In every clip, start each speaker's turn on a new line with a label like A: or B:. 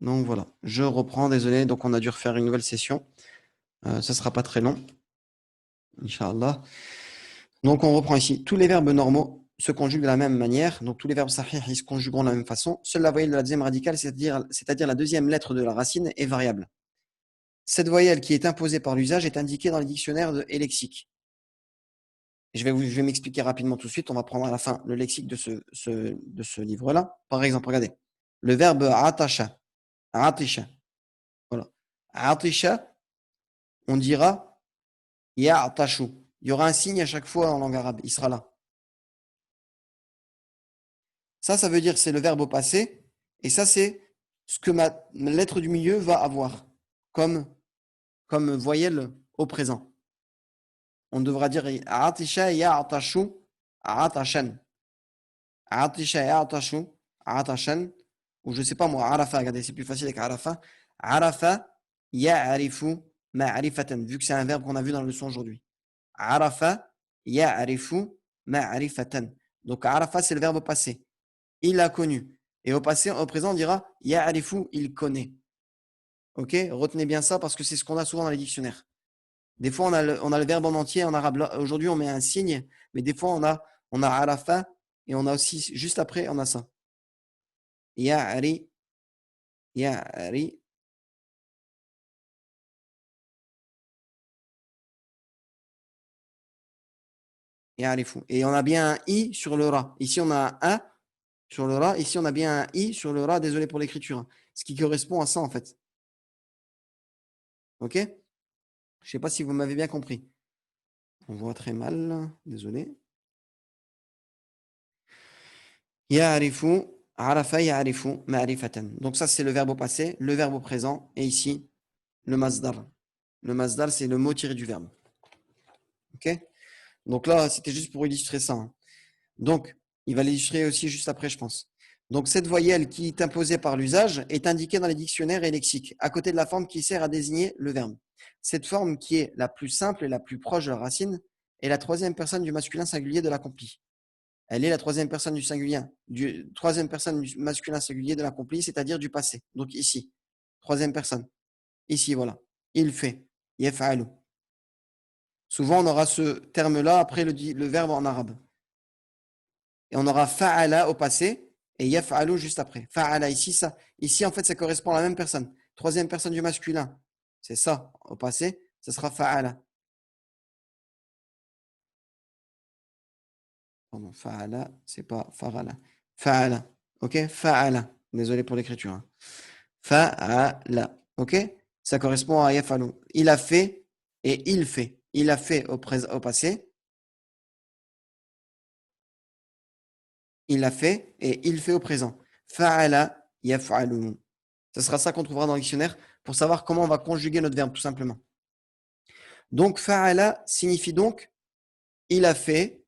A: Donc voilà, je reprends, désolé, donc on a dû refaire une nouvelle session. Ça ne sera pas très long, Inch'Allah. Donc on reprend ici. Tous les verbes normaux se conjuguent de la même manière. Donc tous les verbes sahih, ils se conjugueront de la même façon. Seule la voyelle de la deuxième radicale, c'est-à-dire la deuxième lettre de la racine, est variable. Cette voyelle qui est imposée par l'usage est indiquée dans les dictionnaires et lexiques. Je vais m'expliquer rapidement tout de suite. On va prendre à la fin le lexique de ce livre-là. Par exemple, regardez. Le verbe atasha. Atisha. Voilà. Atisha, on dira ya'tashu. Il y aura un signe à chaque fois en langue arabe. Il sera là. Ça veut dire que c'est le verbe au passé. Et ça, c'est ce que ma lettre du milieu va avoir comme voyelle au présent. On devra dire atisha ya'tashu atashan. Atisha ya'tashu atashan. Ou je sais pas moi, arafa. Regardez, c'est plus facile avec arafa. Arafa ya'arifu ma'rifatan. Vu que c'est un verbe qu'on a vu dans la leçon aujourd'hui. Arafa ya'arifu ma'rifatan. Donc arafa, c'est le verbe au passé. Il a connu. Et au passé, au présent, on dira ya'arifu, il connaît. Ok? Retenez bien ça parce que c'est ce qu'on a souvent dans les dictionnaires. Des fois, on a le verbe en entier en arabe. Aujourd'hui, on met un signe, mais des fois, on a arafa et on a aussi, juste après, on a ça. Ya'ari, ya'ari, ya'arifu. Et on a bien un i sur le ra. Ici, on a un a sur le ra. Ici, on a bien un i sur le ra. Désolé pour l'écriture. Ce qui correspond à ça, en fait. Ok? Je ne sais pas si vous m'avez bien compris. On voit très mal. Désolé. Ya'arifu, arafa ya'arifu, ma'rifatan. Donc ça, c'est le verbe au passé, le verbe au présent, et ici, le masdar. Le masdar, c'est le mot tiré du verbe. Ok? Donc là, c'était juste pour illustrer ça. Hein. Donc, il va l'illustrer aussi juste après, je pense. Donc, cette voyelle qui est imposée par l'usage est indiquée dans les dictionnaires et lexiques, à côté de la forme qui sert à désigner le verbe. Cette forme, qui est la plus simple et la plus proche de la racine, est la troisième personne du masculin singulier de l'accompli. Elle est la troisième personne du singulier, troisième personne du masculin singulier de l'accompli, c'est-à-dire du passé. Donc ici, troisième personne. Ici, voilà. Il fait. Yaf'alu. Souvent, on aura ce terme-là après le verbe en arabe. Et on aura fa'ala au passé et yaf'alu juste après. Fa'ala ici, ça. Ici, en fait, ça correspond à la même personne. Troisième personne du masculin. C'est ça, au passé. Ce sera fa'ala. Pardon, fa'ala, c'est pas farala. Fa'ala. Ok? Fa'ala. Désolé pour l'écriture. Hein. Fa'ala. Ok? Ça correspond à yafalu. Il a fait et il fait. Il a fait au passé. Il a fait et il fait au présent. Fa'ala yaf'alu. Ce sera ça qu'on trouvera dans le dictionnaire pour savoir comment on va conjuguer notre verbe, tout simplement. Donc, fa'ala signifie donc il a fait,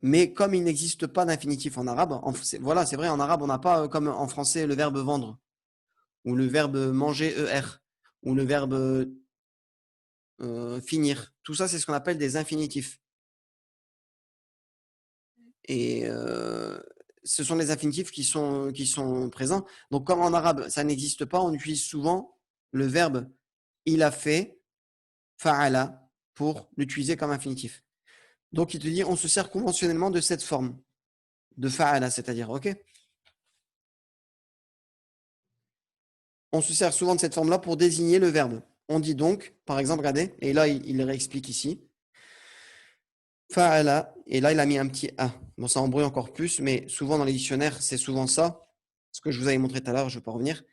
A: mais comme il n'existe pas d'infinitif en arabe, voilà, c'est vrai, en arabe, on n'a pas comme en français le verbe vendre, ou le verbe manger, ER, ou le verbe finir. Tout ça, c'est ce qu'on appelle des infinitifs. Et ce sont les infinitifs qui sont présents. Donc, comme en arabe, ça n'existe pas, on utilise souvent le verbe il a fait, fa'ala, pour l'utiliser comme infinitif. Donc, il te dit, on se sert conventionnellement de cette forme, de fa'ala, c'est-à-dire, ok? On se sert souvent de cette forme-là pour désigner le verbe. On dit donc, par exemple, regardez, et là, il réexplique ici, fa'ala, et là, il a mis un petit a. Bon, ça embrouille encore plus, mais souvent dans les dictionnaires, c'est souvent ça. Ce que je vous avais montré tout à l'heure, je ne vais pas revenir.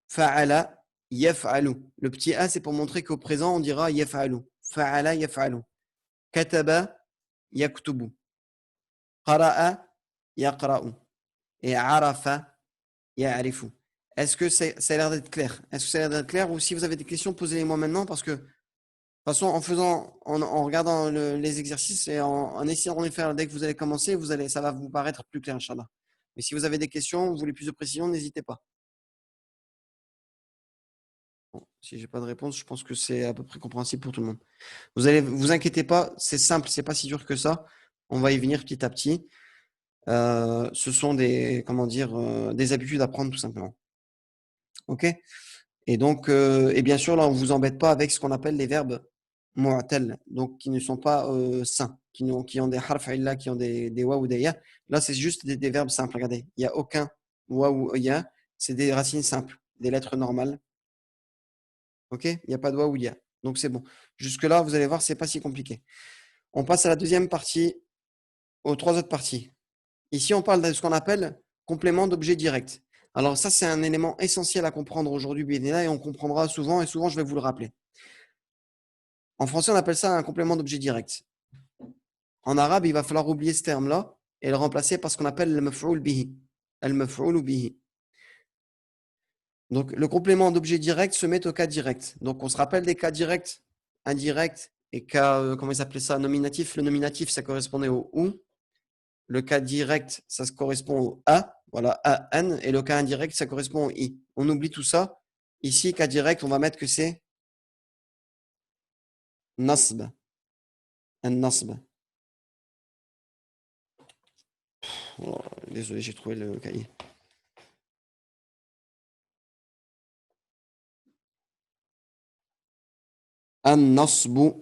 A: Fa'ala yaf'alu. Le petit a, c'est pour montrer qu'au présent, on dira yaf'alu. Fa'ala yaf'alu. Kataba yaktubu. Qara'a yaqra'u. Et arafa ya'rifu. Est-ce que ça a l'air d'être clair? Est-ce que ça a l'air d'être clair? Ou si vous avez des questions, posez-les-moi maintenant parce que, de toute façon, en regardant les exercices et en essayant de les faire dès que vous allez commencer, ça va vous paraître plus clair, Inch'Allah. Mais si vous avez des questions, vous voulez plus de précision, n'hésitez pas. Bon, si j'ai pas de réponse, je pense que c'est à peu près compréhensible pour tout le monde. Vous inquiétez pas, c'est simple, c'est pas si dur que ça. On va y venir petit à petit. Ce sont des habitudes à prendre tout simplement. OK? Et donc, et bien sûr, là, on ne vous embête pas avec ce qu'on appelle les verbes mu'tal, donc qui ne sont pas sains, qui ont des harf illa, qui ont des wa ou des ya. Là, c'est juste des verbes simples. Regardez, il n'y a aucun wa ou ya, c'est des racines simples, des lettres normales. OK? Il n'y a pas de wa ou ya. Donc, c'est bon. Jusque-là, vous allez voir, c'est pas si compliqué. On passe à la deuxième partie, aux trois autres parties. Ici, on parle de ce qu'on appelle complément d'objet direct. Alors ça, c'est un élément essentiel à comprendre aujourd'hui, Bidnillah, et on comprendra souvent, et souvent, je vais vous le rappeler. En français, on appelle ça un complément d'objet direct. En arabe, il va falloir oublier ce terme-là et le remplacer par ce qu'on appelle le maf'oul bihi. Al-maf'oul bihi. Donc, le complément d'objet direct se met au cas direct. Donc, on se rappelle des cas directs, indirects et cas, comment ils appelaient ça, nominatif. Le nominatif, ça correspondait au ou. Le cas direct, ça se correspond au a, voilà, a-n. Et le cas indirect, ça correspond au i. On oublie tout ça. Ici, cas direct, on va mettre que c'est nasb. Un nasb. Oh, désolé, j'ai trouvé le cahier. Un nasbu.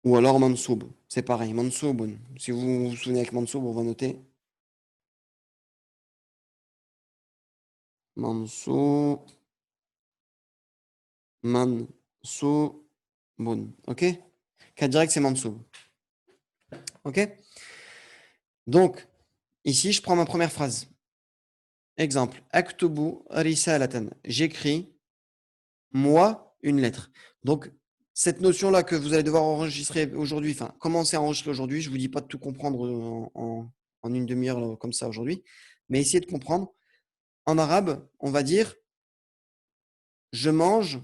A: Ou alors mansoub. C'est pareil, mansoubun. Si vous vous souvenez avec mansoub, on va noter mansoub, mansoubun. OK? Cas direct, c'est mansoub. OK? Donc, ici, je prends ma première phrase. Exemple. Aktubu risalatan. J'écris, moi, une lettre. Donc, cette notion-là que vous allez devoir enregistrer aujourd'hui, enfin, commencer à enregistrer aujourd'hui, je ne vous dis pas de tout comprendre en une demi-heure comme ça aujourd'hui, mais essayez de comprendre. En arabe, on va dire je mange,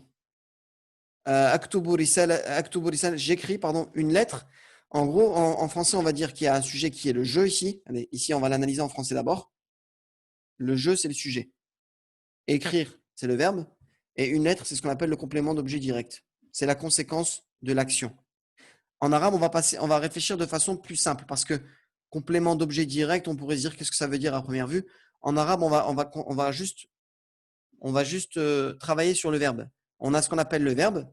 A: j'écris pardon, une lettre. En gros, en français, on va dire qu'il y a un sujet qui est le jeu ici. Allez, ici, on va l'analyser en français d'abord. Le jeu, c'est le sujet. Écrire, c'est le verbe. Et une lettre, c'est ce qu'on appelle le complément d'objet direct. C'est la conséquence de l'action. En arabe, on va réfléchir de façon plus simple parce que complément d'objet direct, on pourrait se dire qu'est-ce que ça veut dire à première vue. En arabe, on va juste travailler sur le verbe. On a ce qu'on appelle le verbe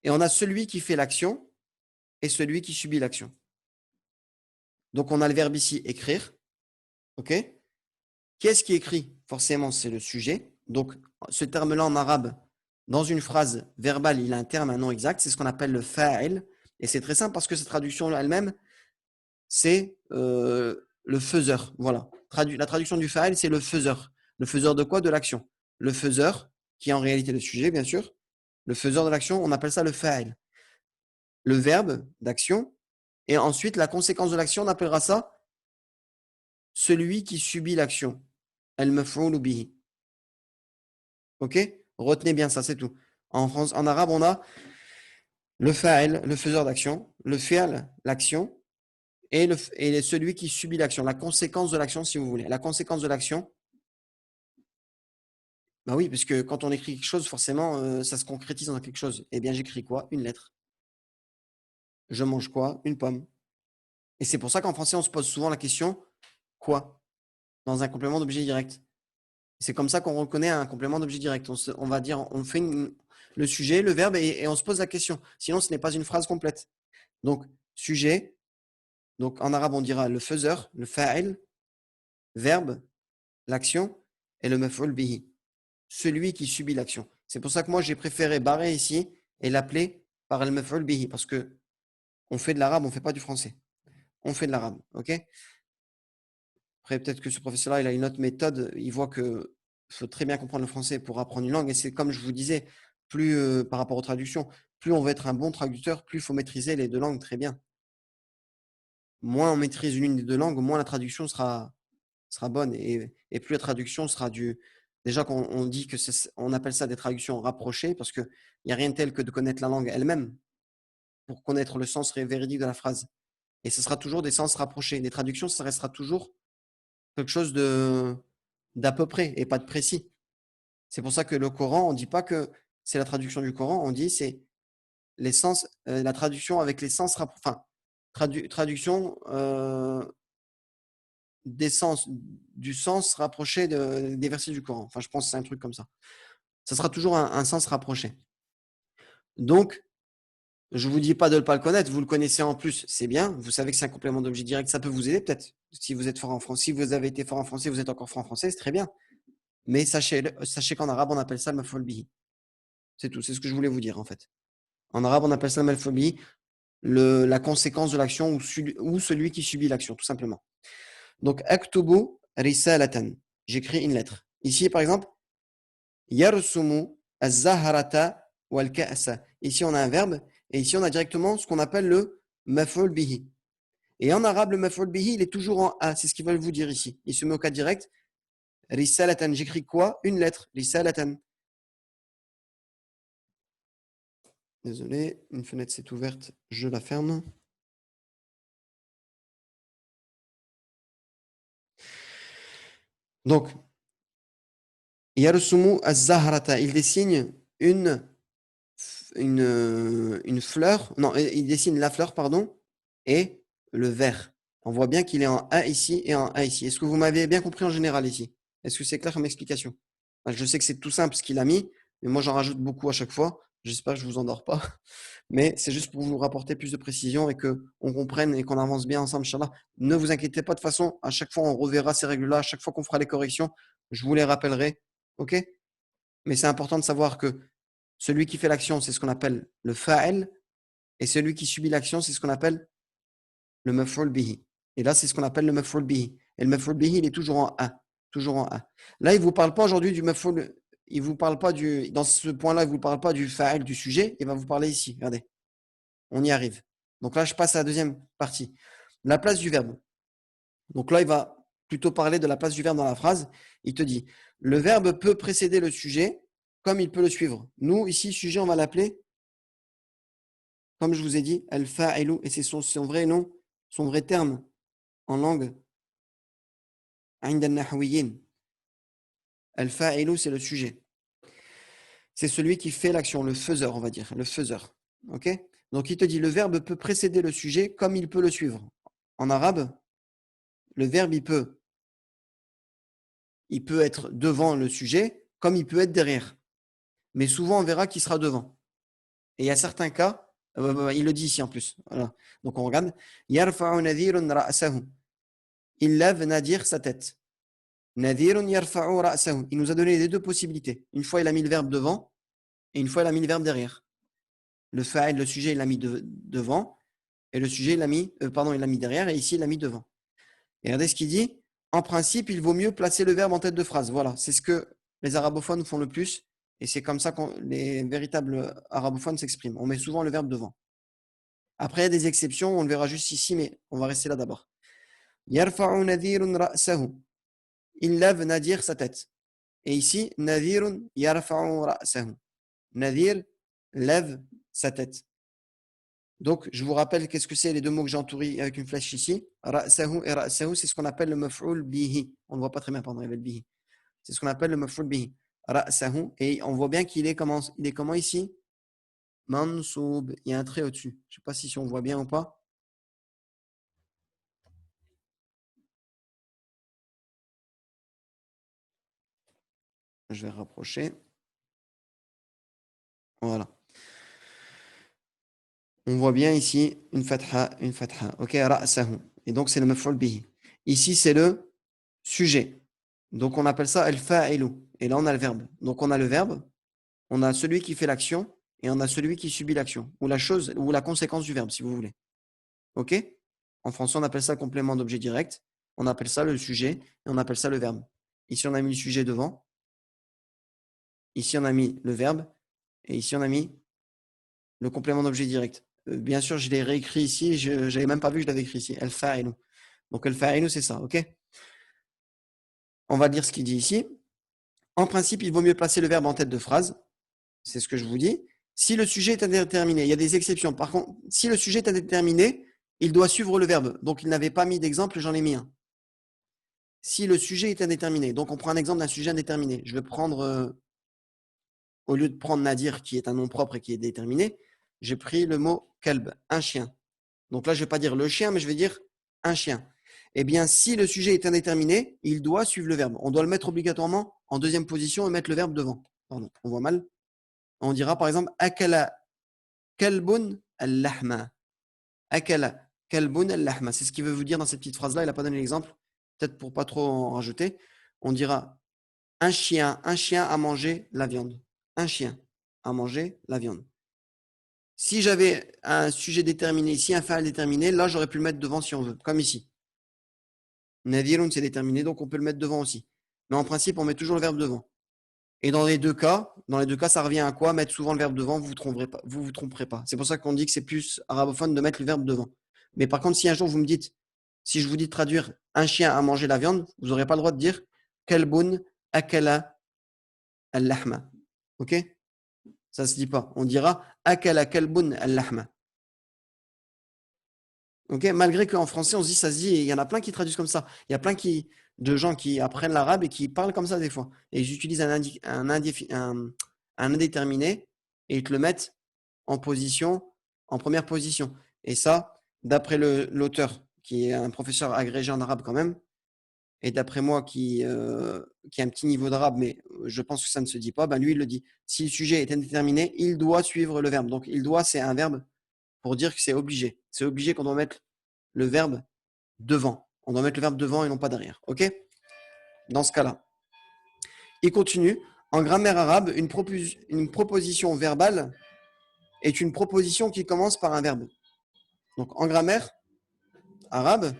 A: et on a celui qui fait l'action et celui qui subit l'action. Donc, on a le verbe ici écrire. OK? Qu'est-ce qui écrit? Forcément, c'est le sujet. Donc, ce terme-là en arabe, dans une phrase verbale, il a un terme, un nom exact. C'est ce qu'on appelle le fa'il. Et c'est très simple parce que cette traduction elle-même, c'est le faiseur. Voilà. La traduction du fa'il, c'est le faiseur. Le faiseur de quoi? De l'action. Le faiseur, qui est en réalité le sujet, bien sûr. Le faiseur de l'action, on appelle ça le fa'il. Le verbe d'action. Et ensuite, la conséquence de l'action, on appellera ça celui qui subit l'action. Al-maf'oul bihi. OK? Retenez bien ça, c'est tout. En arabe, on a le fa'il, le faiseur d'action, le fi'al, l'action, et celui qui subit l'action, la conséquence de l'action, si vous voulez. La conséquence de l'action, bah oui, parce que quand on écrit quelque chose, forcément, ça se concrétise dans quelque chose. Eh bien, j'écris quoi? Une lettre. Je mange quoi? Une pomme. Et c'est pour ça qu'en français, on se pose souvent la question quoi? Dans un complément d'objet direct. C'est comme ça qu'on reconnaît un complément d'objet direct. On va dire, on fait le sujet, le verbe et on se pose la question. Sinon, ce n'est pas une phrase complète. Donc, sujet, donc en arabe, on dira le faiseur, le fa'il, verbe, l'action et le maf'ul bihi, celui qui subit l'action. C'est pour ça que moi, j'ai préféré barrer ici et l'appeler par le maf'ul bihi parce que on fait de l'arabe, on ne fait pas du français. On fait de l'arabe, ok? Après, peut-être que ce professeur-là, il a une autre méthode. Il voit que faut très bien comprendre le français pour apprendre une langue. Et c'est comme je vous disais, plus par rapport aux traductions, plus on veut être un bon traducteur, plus il faut maîtriser les deux langues très bien. Moins on maîtrise une des deux langues, moins la traduction sera bonne. Et plus la traduction sera du. Déjà, on dit que on appelle ça des traductions rapprochées parce qu'il n'y a rien de tel que de connaître la langue elle-même pour connaître le sens véridique de la phrase. Et ce sera toujours des sens rapprochés. Les traductions, ça restera toujours quelque chose d'à peu près et pas de précis. C'est pour ça que le Coran, on ne dit pas que c'est la traduction du Coran, on dit c'est les sens, la traduction avec les sens, enfin, traduction du sens rapproché des versets du Coran. Enfin, je pense que c'est un truc comme ça. Ça sera toujours un sens rapproché. Donc, je ne vous dis pas de ne pas le connaître, vous le connaissez en plus, c'est bien. Vous savez que c'est un complément d'objet direct, ça peut vous aider peut-être. Si vous êtes fort en français, si vous avez été fort en français, vous êtes encore fort en français, c'est très bien. Mais sachez qu'en arabe, on appelle ça le maf'ul bihi. C'est tout, c'est ce que je voulais vous dire en fait. En arabe, on appelle ça le maf'ul bihi, la conséquence de l'action ou celui qui subit l'action, tout simplement. Donc, aktubu risalatan. J'écris une lettre. Ici, par exemple, yarsumu az-zahrata wal ka'sa. Ici, on a un verbe et ici, on a directement ce qu'on appelle le maf'ul bihi. Et en arabe, le maf'ul bihi, il est toujours en A. C'est ce qu'ils veulent vous dire ici. Il se met au cas direct. Risalatan. J'écris quoi? Une lettre. Risalatan. Désolé, une fenêtre s'est ouverte. Je la ferme. Donc, yarsumu az-zahrata. Il dessine une fleur, non, il dessine la fleur, pardon, et le vert. On voit bien qu'il est en A ici et en A ici. Est-ce que vous m'avez bien compris en général ici? Est-ce que c'est clair comme explication? Je sais que c'est tout simple ce qu'il a mis, mais moi j'en rajoute beaucoup à chaque fois. J'espère que je ne vous endors pas. Mais c'est juste pour vous rapporter plus de précision et qu'on comprenne et qu'on avance bien ensemble, Inch'Allah. Ne vous inquiétez pas, de toute façon, à chaque fois on reverra ces règles-là, à chaque fois qu'on fera les corrections, je vous les rappellerai. OK? Mais c'est important de savoir que celui qui fait l'action, c'est ce qu'on appelle le fa'il, et celui qui subit l'action, c'est ce qu'on appelle le maf'ul bihi. Et là, c'est ce qu'on appelle le maf'ul bihi. Et le maf'ul bihi, il est toujours en A. Toujours en A. Là, il ne vous parle pas aujourd'hui du maf'ul, il vous parle pas dans ce point-là, il ne vous parle pas du fa'il, du sujet, il va vous parler ici. Regardez, on y arrive. Donc là, je passe à la deuxième partie. La place du verbe. Donc là, il va plutôt parler de la place du verbe dans la phrase. Il te dit, le verbe peut précéder le sujet comme il peut le suivre. Nous, ici, sujet, on va l'appeler, comme je vous ai dit, al-fa'ilu, et c'est son vrai nom, son vrai terme en langue. عند النحويين. Al-fa'ilu, c'est le sujet. C'est celui qui fait l'action, le faiseur, on va dire, le faiseur. Ok? Donc il te dit, le verbe peut précéder le sujet comme il peut le suivre. En arabe, le verbe, il peut être devant le sujet comme il peut être derrière. Mais souvent, on verra qu'il sera devant. Et il y a certains cas, il le dit ici en plus. Voilà. Donc on regarde. Yarfa'u nadhirun ra'sahu. Il lève Nadir sa tête. Nadirun yarfa'u ra'sahu. Il nous a donné les deux possibilités. Une fois, il a mis le verbe devant et une fois, il a mis le verbe derrière. Le fa'il, le sujet, il l'a mis devant et le sujet, il l'a mis, il l'a mis derrière et ici, il l'a mis devant. Et regardez ce qu'il dit. En principe, il vaut mieux placer le verbe en tête de phrase. Voilà, c'est ce que les arabophones font le plus et c'est comme ça que les véritables arabophones s'expriment. On met souvent le verbe devant. Après, il y a des exceptions, on le verra juste ici, mais on va rester là d'abord. Yarfa'u nadirun ra'sahu. Il lève Nadir sa tête. Et ici, Nadirun yarfa'u ra'sahu. Nadir lève sa tête. Donc, je vous rappelle qu'est-ce que c'est les deux mots que j'ai entourés avec une flèche ici. Ra'sahu et ra'sahu, c'est ce qu'on appelle le maf'ul bihi. On ne voit pas très bien, pardon, il y avait le bihi. C'est ce qu'on appelle le maf'ul bihi. Ra'sahu. Et on voit bien qu'il est comment ici? Mansoub. Il y a un trait au-dessus. Je ne sais pas si on voit bien ou pas. Je vais rapprocher. Voilà. On voit bien ici une fatha, une fatha. Ok, ra'sahu. Et donc, c'est le maf'ul bihi. Ici, c'est le sujet. Donc, on appelle ça al-fa'ilu. Et là, on a le verbe. Donc, on a le verbe, on a celui qui fait l'action et on a celui qui subit l'action. Ou la chose, ou la conséquence du verbe, si vous voulez. Ok? En français, on appelle ça complément d'objet direct. On appelle ça le sujet et on appelle ça le verbe. Ici, on a mis le sujet devant. Ici, on a mis le verbe. Et ici, on a mis le complément d'objet direct. Bien sûr, je l'ai réécrit ici. Je n'avais même pas vu que je l'avais écrit ici. Al-fa'ilu. Donc, al-fa'ilu, c'est ça. Ok? On va dire ce qu'il dit ici. En principe, il vaut mieux placer le verbe en tête de phrase. C'est ce que je vous dis. Si le sujet est indéterminé, il y a des exceptions. Par contre, si le sujet est indéterminé, il doit suivre le verbe. Donc, il n'avait pas mis d'exemple, j'en ai mis un. Si le sujet est indéterminé, donc on prend un exemple d'un sujet indéterminé. Je vais prendre, au lieu de prendre Nadir, qui est un nom propre et qui est déterminé, j'ai pris le mot kalb, un chien. Donc là, je ne vais pas dire le chien, mais je vais dire un chien. Eh bien, si le sujet est indéterminé, il doit suivre le verbe. On doit le mettre obligatoirement en deuxième position et mettre le verbe devant. Pardon, on voit mal. On dira par exemple akala kalbun al-lahma. Akala kalbun al-lahma. C'est ce qu'il veut vous dire dans cette petite phrase-là. Il n'a pas donné l'exemple. Peut-être pour pas trop en rajouter. On dira un chien a mangé la viande. Un chien a mangé la viande. Si j'avais un sujet déterminé ici, un fa'al déterminé, là j'aurais pu le mettre devant si on veut, comme ici. Nadirun c'est déterminé, donc on peut le mettre devant aussi. Mais en principe, on met toujours le verbe devant. Et dans les deux cas, ça revient à quoi? Mettre souvent le verbe devant, vous vous tromperez pas. C'est pour ça qu'on dit que c'est plus arabophone de mettre le verbe devant. Mais par contre, si un jour vous me dites, si je vous dis de traduire un chien a mangé la viande, vous n'aurez pas le droit de dire kalbun akala al-lahma. Ok? Ça se dit pas. On dira akala kalbun al-lahma. Ok? Malgré qu'en français, on se dit, ça se dit, et il y en a plein qui traduisent comme ça. Il y a plein de gens qui apprennent l'arabe et qui parlent comme ça des fois. Et ils utilisent un indéterminé et ils te le mettent en première position. Et ça, d'après l'auteur, qui est un professeur agrégé en arabe quand même, et d'après moi qui a un petit niveau d'arabe, mais je pense que ça ne se dit pas, ben lui, il le dit. Si le sujet est indéterminé, il doit suivre le verbe. Donc, il doit, c'est un verbe pour dire que c'est obligé. C'est obligé qu'on doit mettre le verbe devant. On doit mettre le verbe devant et non pas derrière. OK? Dans ce cas-là. Il continue. En grammaire arabe, une proposition verbale est une proposition qui commence par un verbe. Donc, en grammaire arabe,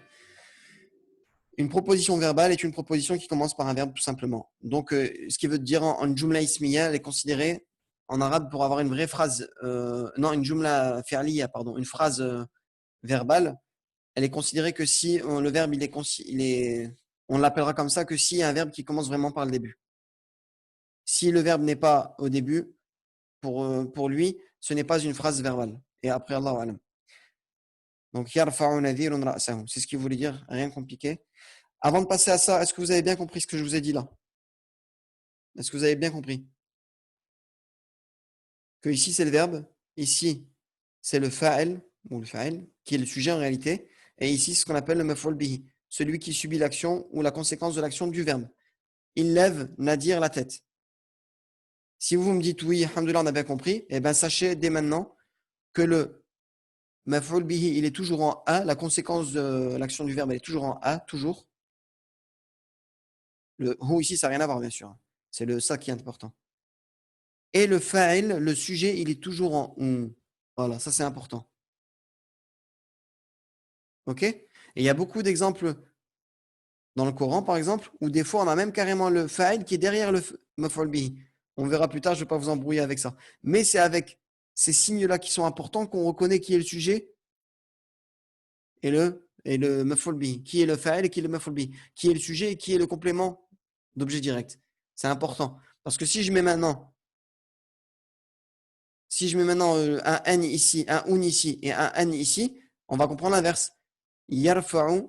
A: une proposition verbale est une proposition qui commence par un verbe tout simplement. Donc, ce qui veut dire en jumla ismiya, elle est considérée en arabe pour avoir une vraie phrase, une jumla fi'liya, pardon, une phrase verbale. Elle est considérée que si le verbe on l'appellera comme ça que s'il y a un verbe qui commence vraiment par le début. Si le verbe n'est pas au début, pour lui, ce n'est pas une phrase verbale. Et après, Allahu alam. Donc, yarfa'u nadhirun ra'sahu. C'est ce qu'il voulait dire, rien de compliqué. Avant de passer à ça, est-ce que vous avez bien compris ce que je vous ai dit là? Est-ce que vous avez bien compris? Que ici, c'est le verbe, ici, c'est le fa'il, ou le fa'il, qui est le sujet en réalité, et ici, c'est ce qu'on appelle le maf'ul bihi, celui qui subit l'action ou la conséquence de l'action du verbe. Il lève Nadir la tête. Si vous me dites oui, alhamdoulilah, on a bien compris, eh bien sachez dès maintenant que le maf'ul bihi, il est toujours en A, la conséquence de l'action du verbe, elle est toujours en A, toujours. Le hu ici, ça n'a rien à voir, bien sûr. C'est le ça qui est important. Et le fa'il, le sujet, il est toujours en on. Voilà, ça c'est important. Ok? Et il y a beaucoup d'exemples dans le Coran, par exemple, où des fois on a même carrément le fa'il qui est derrière le maf'ul bihi. On verra plus tard, je ne vais pas vous embrouiller avec ça. Mais c'est avec ces signes-là qui sont importants qu'on reconnaît qui est le sujet et le maf'ul bihi. Qui est le fa'il et qui est le maf'ul bihi. Qui est le sujet et qui est le complément d'objet direct. C'est important. Parce que si je mets maintenant un n ici, un un ici et un n ici, on va comprendre l'inverse. Yarfa'u,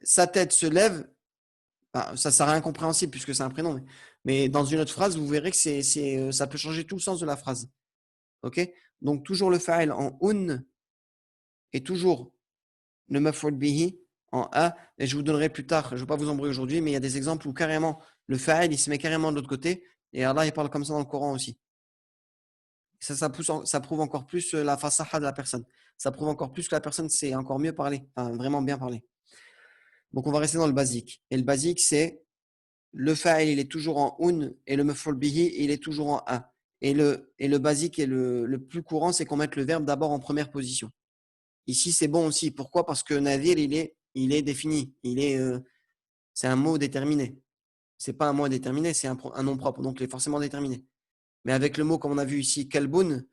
A: sa tête se lève. Enfin, ça sera incompréhensible puisque c'est un prénom. Mais dans une autre phrase, vous verrez que ça peut changer tout le sens de la phrase. Ok? Donc toujours le fa'il en un et toujours le maf'ul bihi en a. Et je vous donnerai plus tard, je ne vais pas vous embrouiller aujourd'hui, mais il y a des exemples où carrément le fa'il il se met carrément de l'autre côté. Et Allah il parle comme ça dans le Coran aussi. Ça prouve encore plus la fasaha de la personne. Ça prouve encore plus que la personne sait encore mieux parler, enfin, vraiment bien parler. Donc on va rester dans le basique. Et le basique, c'est le fa'il, il est toujours en un et le maf'ul bihi, il est toujours en a. Et le basique et le plus courant, c'est qu'on mette le verbe d'abord en première position. Ici, c'est bon aussi. Pourquoi? Parce que nadir, il est défini. C'est un mot déterminé. C'est pas un mot déterminé, c'est un nom propre. Donc, il est forcément déterminé. Mais avec le mot, comme on a vu ici, kalboun,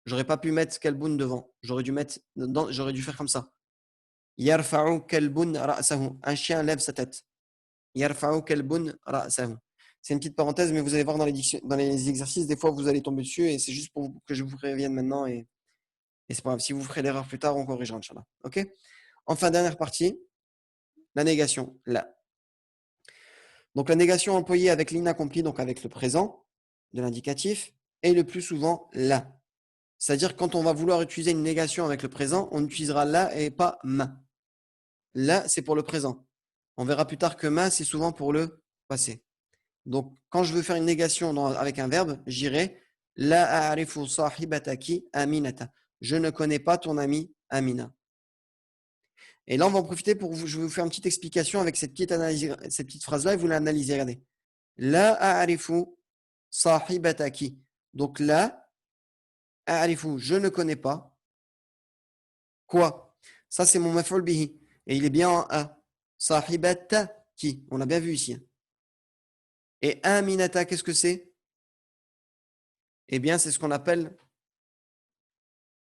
A: j'aurais pas pu mettre kalboun devant. J'aurais dû faire comme ça. Yarfa'u kalboun ra'sahu. Un chien lève sa tête. Yarfa'u kalboun ra'sahu. C'est une petite parenthèse, mais vous allez voir dans les exercices, des fois, vous allez tomber dessus et c'est juste pour que je vous prévienne maintenant et c'est pas grave. Si vous ferez l'erreur plus tard, on corrigera, Inch'Allah. OK? Enfin, dernière partie, la négation. Là. Donc, la négation employée avec l'inaccompli, donc avec le présent de l'indicatif, est le plus souvent là. C'est-à-dire, quand on va vouloir utiliser une négation avec le présent, on utilisera là et pas ma. La, c'est pour le présent. On verra plus tard que ma, c'est souvent pour le passé. Donc, quand je veux faire une négation avec un verbe, j'irai la a'rifu sahibataki aminata. Je ne connais pas ton ami Amina. Et là, on va en profiter pour je vais vous faire une petite explication avec cette petite phrase-là et vous l'analysez. Regardez. La a'rifu sahibataki. Donc, la a'rifu, je ne connais pas. Quoi? Ça, c'est mon maf'ul bihi. Et il est bien en a. Sahibataki. On l'a bien vu ici. Et aminata, qu'est-ce que c'est? Eh bien, c'est ce qu'on appelle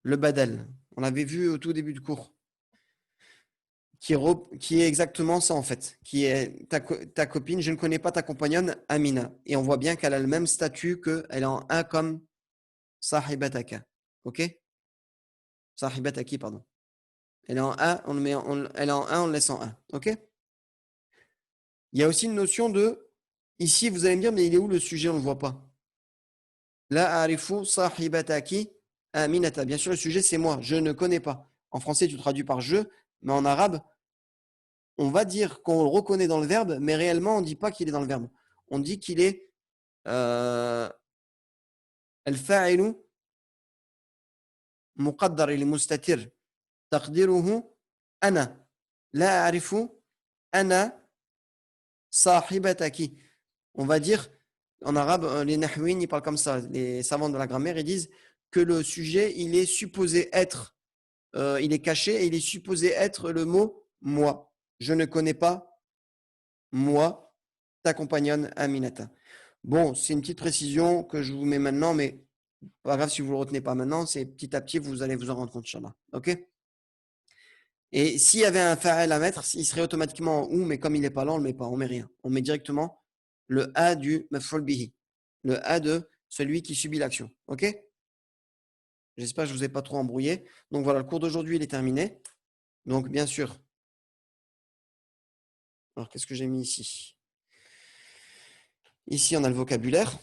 A: le badal. On l'avait vu au tout début du cours. Qui est exactement ça en fait. Qui est ta copine, je ne connais pas ta compagnonne Amina. Et on voit bien qu'elle a le même statut qu'elle est en un comme sahibataka. Ok? Sahibataki, pardon. Elle est en un, elle est en un, on le laisse en un. Ok? Il y a aussi une notion de. Ici, vous allez me dire, mais il est où le sujet? On ne le voit pas. La arifu sahibataki aminata. Bien sûr, le sujet, c'est moi. Je ne connais pas. En français, tu traduis par je, mais en arabe, on va dire qu'on le reconnaît dans le verbe, mais réellement, on ne dit pas qu'il est dans le verbe. On dit qu'il est al-fa'ilu muqaddar, il est mustatir. Taqdiruhu ana. La a'rifu ana sahibataki. On va dire, en arabe, les nahwin, ils parlent comme ça. Les savants de la grammaire, ils disent que le sujet, il est supposé être, il est caché et il est supposé être le mot moi. Je ne connais pas moi, ta compagnonne Aminata. Bon, c'est une petite précision que je vous mets maintenant, mais pas grave si vous ne le retenez pas maintenant, c'est petit à petit, vous allez vous en rendre compte, Inch'Allah. OK? Et s'il y avait un fa'al à mettre, il serait automatiquement en ou, mais comme il n'est pas là, on ne le met pas, on ne met rien. On met directement le a du maf'ul bihi, le a de celui qui subit l'action. OK? J'espère que je ne vous ai pas trop embrouillé. Donc voilà, le cours d'aujourd'hui, il est terminé. Donc bien sûr. Alors qu'est-ce que j'ai mis ici? Ici, on a le vocabulaire.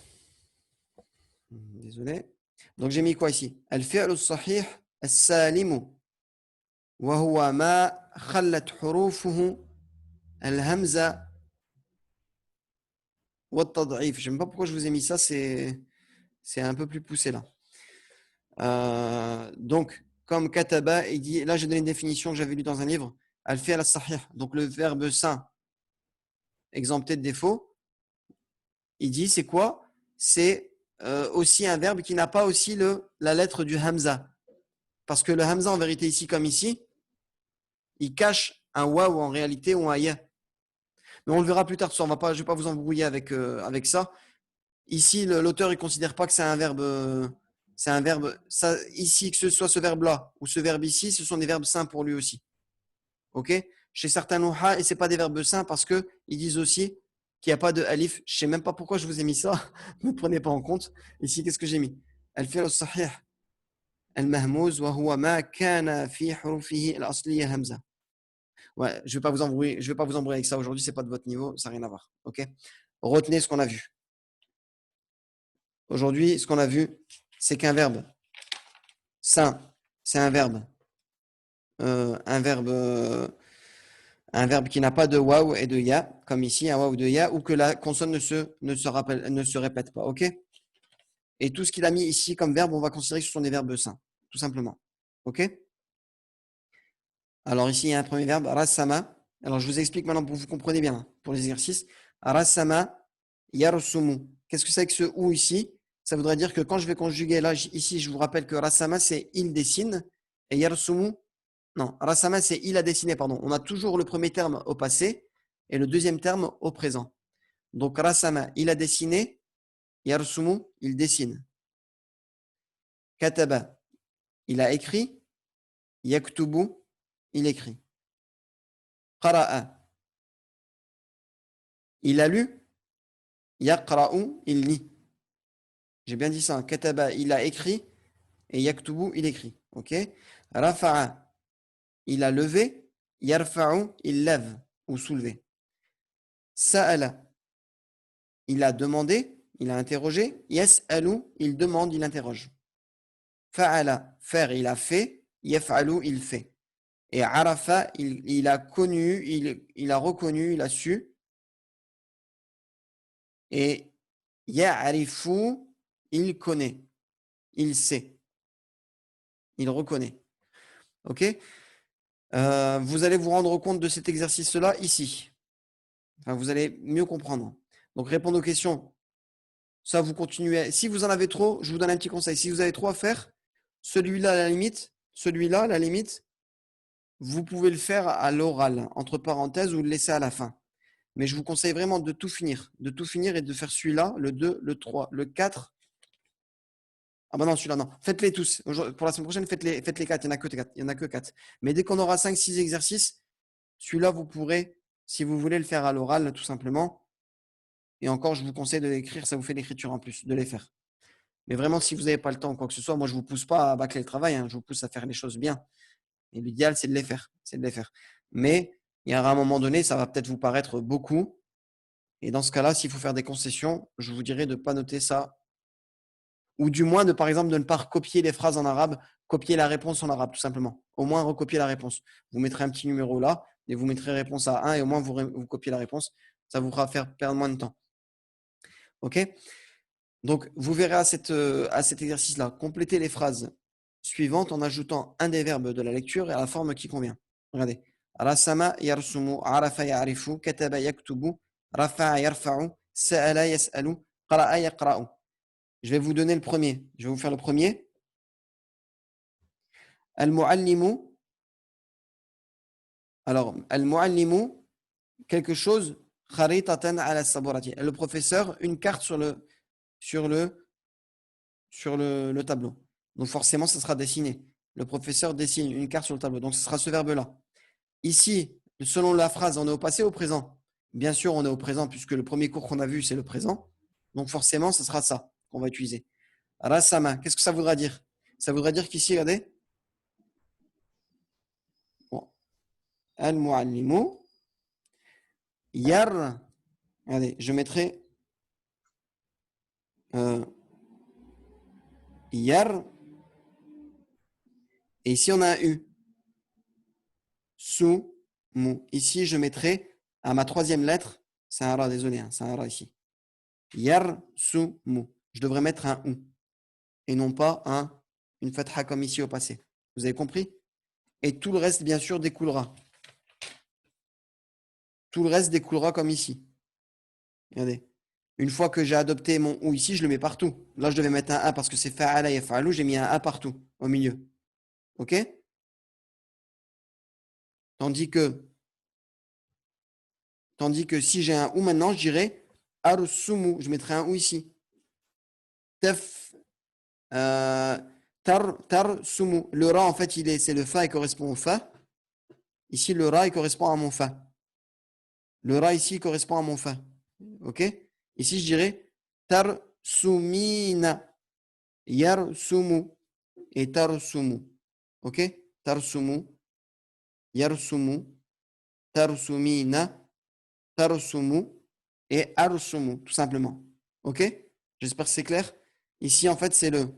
A: Désolé. Donc j'ai mis quoi ici? Al-fi'l as-sahih as-salimu. Wa huwa ma khallat hurufuhu al-hamza wa at-tad'if. Je ne sais pas pourquoi je vous ai mis ça, c'est un peu plus poussé là. Donc comme kataba, il dit, là j'ai donné une définition que j'avais lue dans un livre. Al-fi'l as-sahih. Donc le verbe sain exempté de défaut. Il dit c'est quoi? C'est aussi un verbe qui n'a pas aussi la lettre du hamza. Parce que le hamza en vérité ici comme ici, il cache un waouh en réalité ou un ya. Mais on le verra plus tard, je ne vais pas vous embrouiller avec ça. Ici, l'auteur ne considère pas que c'est un verbe. C'est un verbe. Ça, ici, que ce soit ce verbe-là ou ce verbe ici, ce sont des verbes sains pour lui aussi. Ok? Chez certains nouha, et ce n'est pas des verbes sains parce qu'ils disent aussi qu'il n'y a pas de alif. Je ne sais même pas pourquoi je vous ai mis ça. Ne prenez pas en compte. Ici, qu'est-ce que j'ai mis? Al-fi'l as-sahih al-mahmouz wa huwa ma kana fi hurufihi al-asliya hamza. Ouais, je vais pas vous embrouiller avec ça aujourd'hui, c'est pas de votre niveau, ça n'a rien à voir. OK? Retenez ce qu'on a vu. Aujourd'hui, ce qu'on a vu, c'est qu'un verbe sain, c'est un verbe qui n'a pas de waouh et de ya, comme ici, un waouh de ya, ou que la consonne ne se répète pas. OK? Et tout ce qu'il a mis ici comme verbe, on va considérer que ce sont des verbes sains, tout simplement. OK? Alors ici, il y a un premier verbe, rasama. Alors je vous explique maintenant pour que vous compreniez bien, pour les exercices. Rasama yarsumu. Qu'est-ce que c'est que ce ou ici? Ça voudrait dire que quand je vais conjuguer, là, ici, je vous rappelle que rasama, c'est il dessine. Et yarsumu, non, rasama, c'est il a dessiné, pardon. On a toujours le premier terme au passé et le deuxième terme au présent. Donc rasama, il a dessiné. Yarsumu, il dessine. Kataba, il a écrit. Yaktubu, il écrit. Qara'a, il a lu. Yaqra'u, il lit. J'ai bien dit ça. Kataba, il a écrit. Et yaktubu, il écrit. Ok? Rafa'a, il a levé. Yarfa'u, il lève ou soulevé. Sa'ala, il a demandé. Il a interrogé. Yas'alu, il demande, il interroge. Fa'ala, faire, il a fait. Yaf'alu, il fait. Et arafa, il a connu, il a reconnu, il a su. Et ya'rifu, il connaît, il sait, il reconnaît. OK? Vous allez vous rendre compte de cet exercice-là ici. Enfin, vous allez mieux comprendre. Donc, répondre aux questions. Ça, vous continuez. Si vous en avez trop, je vous donne un petit conseil. Si vous avez trop à faire, celui-là, à la limite, vous pouvez le faire à l'oral, entre parenthèses, ou le laisser à la fin. Mais je vous conseille vraiment de tout finir et de faire celui-là, le 2, le 3, le 4. Ah bah non, celui-là, non. Faites-les tous. Pour la semaine prochaine, faites-les 4. Il n'y en a que 4. Il y en a que 4. Mais dès qu'on aura 5-6 exercices, celui-là, vous pourrez, si vous voulez le faire à l'oral, tout simplement. Et encore, je vous conseille de l'écrire, ça vous fait l'écriture en plus, de les faire. Mais vraiment, si vous n'avez pas le temps ou quoi que ce soit, moi, je ne vous pousse pas à bâcler le travail, hein, je vous pousse à faire les choses bien. Et l'idéal, c'est de les faire. Mais il y a un moment donné, ça va peut-être vous paraître beaucoup. Et dans ce cas-là, s'il faut faire des concessions, je vous dirais de ne pas noter ça. Ou du moins, par exemple, de ne pas recopier les phrases en arabe, copier la réponse en arabe, tout simplement. Au moins, recopier la réponse. Vous mettrez un petit numéro là, et vous mettrez réponse à 1, et au moins, vous copiez la réponse. Ça vous fera faire perdre moins de temps. OK? Donc, vous verrez à cet exercice-là, complétez les phrases suivantes en ajoutant un des verbes de la lecture et à la forme qui convient. Regardez. Rasama yarsumu, arafa ya'rifu, kataba yaktubu, rafa'a yarfa'u, sa'ala yas'alu, qara'a yaqra'u. Je vais vous donner le premier. Je vais vous faire le premier. Al-mu'allimu. Alors, al-mu'allimu, quelque chose, kharitatan ala saburati. Le professeur, une carte sur le tableau. Donc forcément, ça sera dessiné. Le professeur dessine une carte sur le tableau. Donc ce sera ce verbe-là. Ici, selon la phrase, on est au passé ou au présent? Bien sûr, on est au présent puisque le premier cours qu'on a vu, c'est le présent. Donc forcément, ce sera ça qu'on va utiliser. Rasama, qu'est-ce que ça voudra dire? Ça voudra dire qu'ici, regardez. Bon. Al-mu'allimu. Yar. Regardez, je mettrai yar. Et ici, on a un U. Sou, mou. Ici, je mettrai à ma troisième lettre, c'est un ra, désolé, hein, c'est un ra ici. Yar, sou, mou. Je devrais mettre un ou et non pas une fatha comme ici au passé. Vous avez compris? Et tout le reste, bien sûr, découlera. Tout le reste découlera comme ici. Regardez. Une fois que j'ai adopté mon ou ici, je le mets partout. Là, je devais mettre un a parce que c'est fa'ala yaf'alu, j'ai mis un a partout, au milieu. OK? Tandis que si j'ai un ou maintenant, je dirais arsumu. Je mettrai un ou ici. Tef, tar sumu. Le ra, en fait, c'est le fa, il correspond au fa. Ici, le ra, il correspond à mon fa. Le ra, ici, correspond à mon fa. OK? Ici, je dirais tar sumina. Yar sumu. Et tar sumu. OK? Tar sumu. Yar sumu. Tar sumina. Tar sumu. Et ar sumu, tout simplement. OK? J'espère que c'est clair. Ici, en fait, c'est le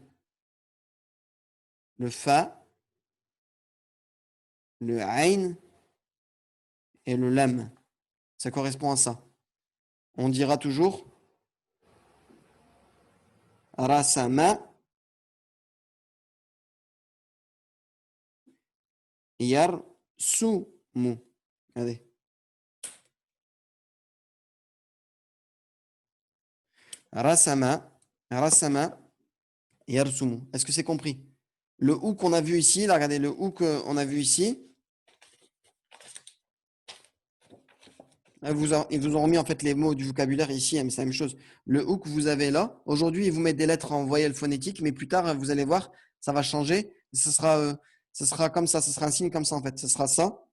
A: fa, le ain et le lam. Ça correspond à ça. On dira toujours rasama yar sumu. Regardez. Rasama yar sumu. Est-ce que c'est compris? Le ou qu'on a vu ici, là, regardez, le ou qu'on a vu ici, ils vous ont remis en fait les mots du vocabulaire ici, hein, mais c'est la même chose. Le ou que vous avez là, aujourd'hui, ils vous mettent des lettres en voyelles phonétiques, mais plus tard, vous allez voir, ça va changer. Ce sera comme ça, ce sera un signe comme ça en fait. Ce sera ça.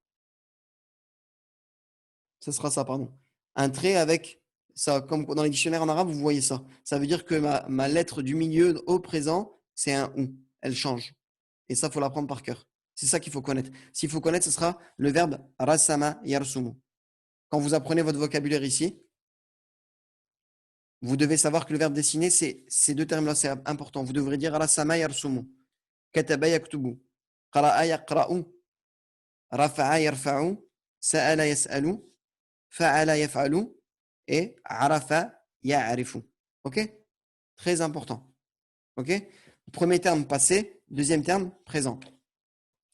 A: Ce sera ça, pardon. Un trait avec ça, comme dans les dictionnaires en arabe, vous voyez ça. Ça veut dire que ma lettre du milieu au présent, c'est un ou. Elle change. Et ça, il faut l'apprendre par cœur. C'est ça qu'il faut connaître. S'il faut connaître, ce sera le verbe rasama yarsumu. Quand vous apprenez votre vocabulaire ici, vous devez savoir que le verbe dessiner, c'est ces deux termes-là, c'est important. Vous devrez dire rasama yarsumu, kataba yaktubu, qara'a yaqra'u, rafa'a yarfa'u, sa'ala yas'alu, fa'ala yaf'alu et arafa ya'rifu. OK? Très important. OK? Premier terme passé, deuxième terme présent.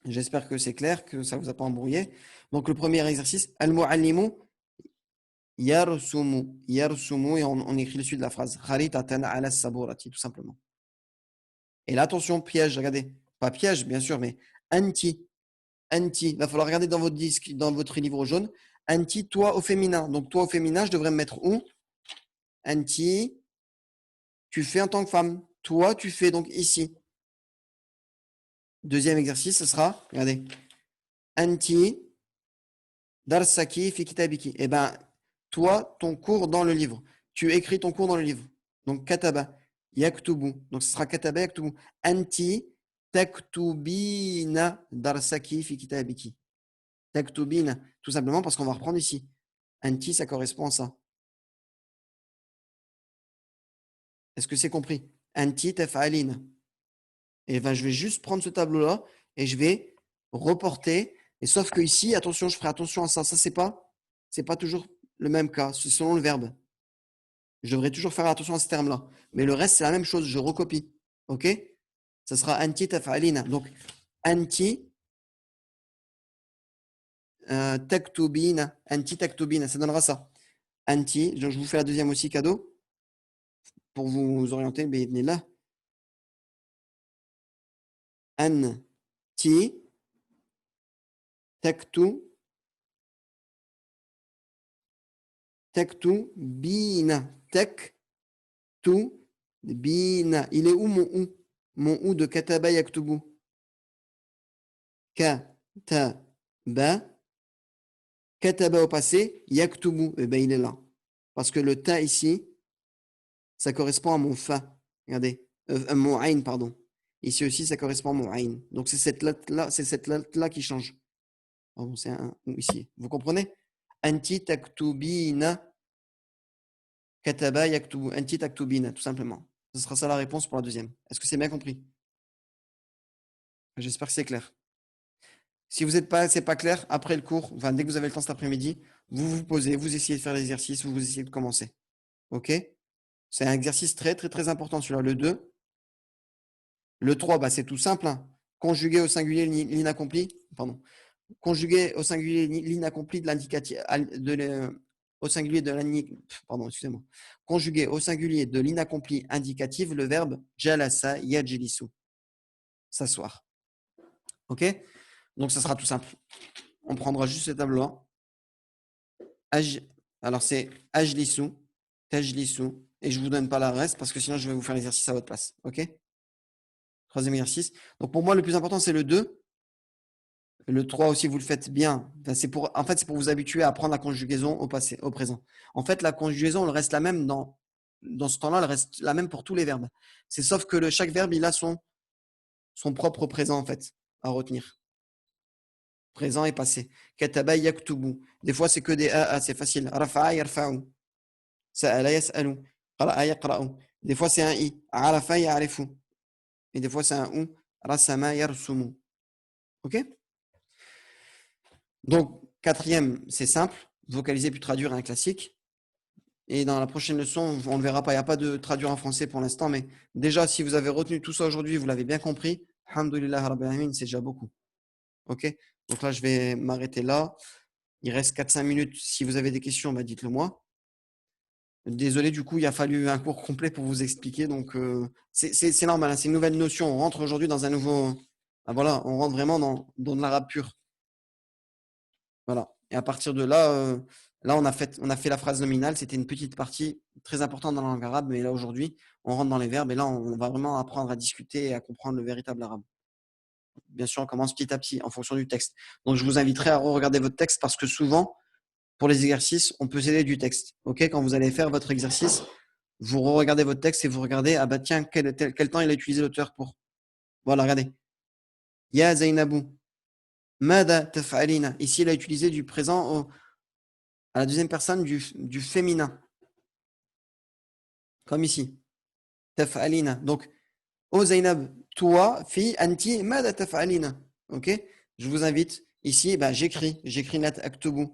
A: J'espère que c'est clair, que ça ne vous a pas embrouillé. Donc le premier exercice, al-mu'allimu yarsumu. Yarsumu, et on écrit le suite de la phrase. Kharitatan ala saburati, tout simplement. Et là, attention, piège, regardez. Pas piège, bien sûr, mais anti. Anti. Il va falloir regarder dans votre disque, dans votre livre jaune. Anti, toi au féminin. Donc toi au féminin, je devrais me mettre où? Anti, tu fais en tant que femme. Toi, tu fais donc ici. Deuxième exercice, ce sera, regardez. Anti, darsaki fi kitabiki. Eh bien, toi, ton cours dans le livre. Tu écris ton cours dans le livre. Donc, kataba, yaktubu. Donc, ce sera kataba, yaktubu. Anti, taktubina darsaki fi kitabiki. Taktubina. Tout simplement parce qu'on va reprendre ici. Anti, ça correspond à ça. Est-ce que c'est compris? Anti, taf'alina. Et ben, je vais juste prendre ce tableau-là et je vais reporter. Et sauf que ici, attention, je ferai attention à ça. Ça, c'est pas toujours le même cas. C'est selon le verbe. Je devrais toujours faire attention à ce terme-là. Mais le reste, c'est la même chose. Je recopie. OK? Ça sera anti taf'alina. Donc, anti taktubina. Anti taktubina. Ça donnera ça. Anti. Je vous fais la deuxième aussi cadeau pour vous orienter. Mais là. Anti taktu taktubina. Taktubina. Il est où mon ou? Mon ou de kataba yaktubu. Kataba. Kataba au passé, yaktubu, eh ben il est là. Parce que le ta ici, ça correspond à mon fa. Regardez, mon ain, pardon. Ici aussi, ça correspond à mon ain. Donc c'est cette lettre-là qui change. Pardon, c'est un ou ici. Vous comprenez? Anti taktubina kataba yaktubu. Anti taktubina, tout simplement. Ce sera ça la réponse pour la deuxième. Est-ce que c'est bien compris? J'espère que c'est clair. Si vous n'êtes pas, c'est pas clair, après le cours, enfin dès que vous avez le temps cet après-midi, vous vous posez, vous essayez de faire l'exercice, vous essayez de commencer. OK? C'est un exercice très, très, très important celui-là. Le 2. Le 3, bah, c'est tout simple, hein. Conjuguer au singulier l'inaccompli. Pardon. Conjuguer au singulier l'inaccompli de l'indicatif. Au singulier de pardon, excusez-moi. Conjuguer au singulier de l'inaccompli indicatif le verbe jalasa yajlisu. S'asseoir. OK? Donc, ça sera tout simple. On prendra juste ce tableau-là. Alors, c'est ajlisu, tajlisu, et je ne vous donne pas la reste parce que sinon, je vais vous faire l'exercice à votre place. OK? Troisième exercice. Donc, pour moi, le plus important, c'est le 2. Le 3 aussi, vous le faites bien. Enfin, en fait, c'est pour vous habituer à prendre la conjugaison au passé, au présent. En fait, la conjugaison, elle reste la même dans ce temps-là, elle reste la même pour tous les verbes. C'est sauf que chaque verbe, il a son propre présent, en fait, à retenir. Présent et passé. Kataba yaktubu. Des fois, c'est que des a, c'est facile. Rafa'a yarfa'u. Sa'ala yas'alu. Qara'a yaqra'u. Des fois, c'est un i. Arafa ya'rifu. Et des fois, c'est un ou. Rasama yarsumu. OK? Donc, quatrième, c'est simple. Vocaliser puis traduire un classique. Et dans la prochaine leçon, on ne verra pas. Il n'y a pas de traduire en français pour l'instant. Mais déjà, si vous avez retenu tout ça aujourd'hui, vous l'avez bien compris. Alhamdulillah Rabbil Alamin, c'est déjà beaucoup. OK? Donc là, je vais m'arrêter là. Il reste 4-5 minutes. Si vous avez des questions, bah, dites-le moi. Désolé, du coup, il a fallu un cours complet pour vous expliquer. Donc, c'est normal. Hein, c'est une nouvelle notion. On rentre aujourd'hui dans un nouveau. Ah, voilà, on rentre vraiment dans de l'arabe pur. Voilà. Et à partir de là, on a fait la phrase nominale. C'était une petite partie très importante dans la langue arabe. Mais là, aujourd'hui, on rentre dans les verbes. Et là, on va vraiment apprendre à discuter et à comprendre le véritable arabe. Bien sûr, on commence petit à petit en fonction du texte. Donc, je vous inviterai à re-regarder votre texte parce que souvent, pour les exercices, on peut s'aider du texte. OK? Quand vous allez faire votre exercice, vous regardez votre texte et vous regardez, ah bah tiens, quel temps il a utilisé l'auteur pour. Voilà, regardez. Ya Zainabou. Mada taf'alina. Ici, il a utilisé du présent à la deuxième personne du féminin. Comme ici. Taf'alina. Donc, oh Zainab, toi, fille, anti, mada taf'alina. OK? Je vous invite. Ici, bah, j'écris Nat Aktubu.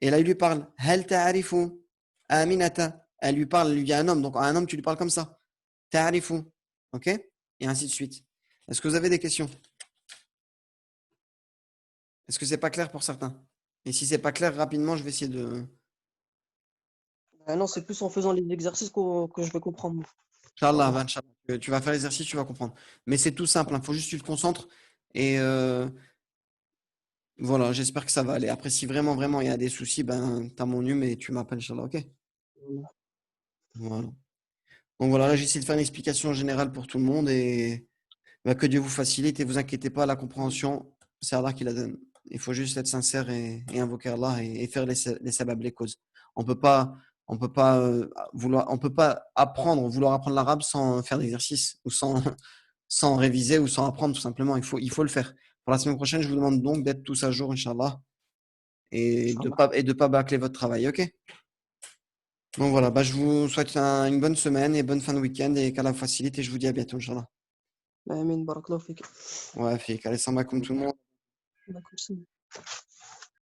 A: Et là, il lui parle. Hal ta'arifu Aminata. Elle lui parle, lui dit à un homme. Donc, à un homme, tu lui parles comme ça. Ta'arifu. OK? Et ainsi de suite. Est-ce que vous avez des questions? Est-ce que c'est pas clair pour certains? Et si c'est pas clair, rapidement, je vais essayer de.
B: Non, c'est plus en faisant les exercices que je vais comprendre.
A: Inch'Allah,
B: Inch'Allah.
A: Inch'Allah. Tu vas faire l'exercice, tu vas comprendre. Mais c'est tout simple. Il faut juste que tu te concentres. Et voilà, j'espère que ça va aller. Après, si vraiment, vraiment, il y a des soucis, ben, tu as mon numéro et tu m'appelles, Inch'Allah. OK? Voilà. Donc voilà, là, j'essaie de faire une explication générale pour tout le monde et bah, que Dieu vous facilite et vous inquiétez pas, la compréhension, c'est Allah qui la donne. Il faut juste être sincère et invoquer Allah et faire les sabab, les causes. On peut pas, on peut pas vouloir apprendre l'arabe sans faire d'exercice ou sans, sans réviser ou sans apprendre tout simplement. Il faut le faire. Pour la semaine prochaine, je vous demande donc d'être tous à jour, Inch'Allah,
B: Inch'Allah.
A: et de pas bâcler votre travail, ok? Donc voilà, bah, je vous souhaite une bonne semaine et bonne fin de week-end et qu'Allah vous facilite et je vous dis à bientôt, Inch'Allah.
B: Amin, barakallahu fik.
A: Ouais, fait, allez, salam alaikum tout le monde.
B: D'accord,